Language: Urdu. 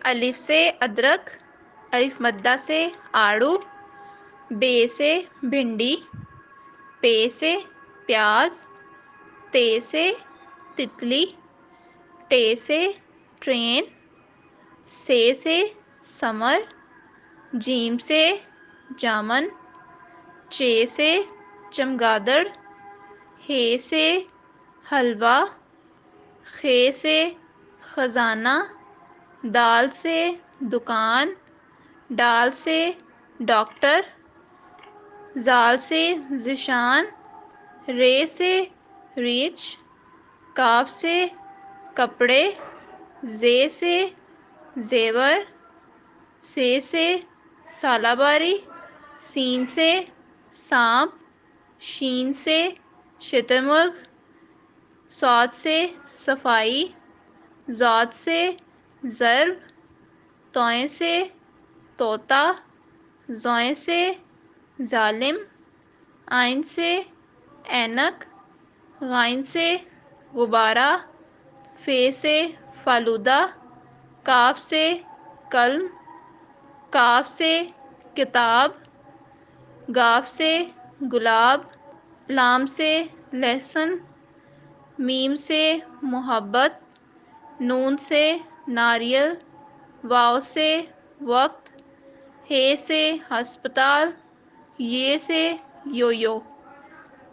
الف سے ادرک، الف مدہ سے آڑو، بے سے بھنڈی، پے سے پیاز، تے سے تتلی، ٹے سے ٹرین، سے سمر، جیم سے جامن، چے سے چمگادڑ، ہے سے حلوہ، خے سے خزانہ، دال سے دکان، ڈال سے ڈاکٹر، زال سے ذیشان، رے سے ریچھ، کاف سے کپڑے، زے سے زیور، سے سالہ سین سے سانپ، شین سے شترمرغ، صاد سے صفائی، ضاد سے ضرب، توئیں سے طوطا، زوئیں سے ظالم، آئن سے اینک، غائن سے غبارہ، فے سے فالودہ، کاف سے قلم، کاف سے کتاب، گاف سے گلاب، لام سے لہسن، میم سے محبت، نون سے ناریل، واو سے وقت، ہے سے ہسپتال، یہ سے یویو۔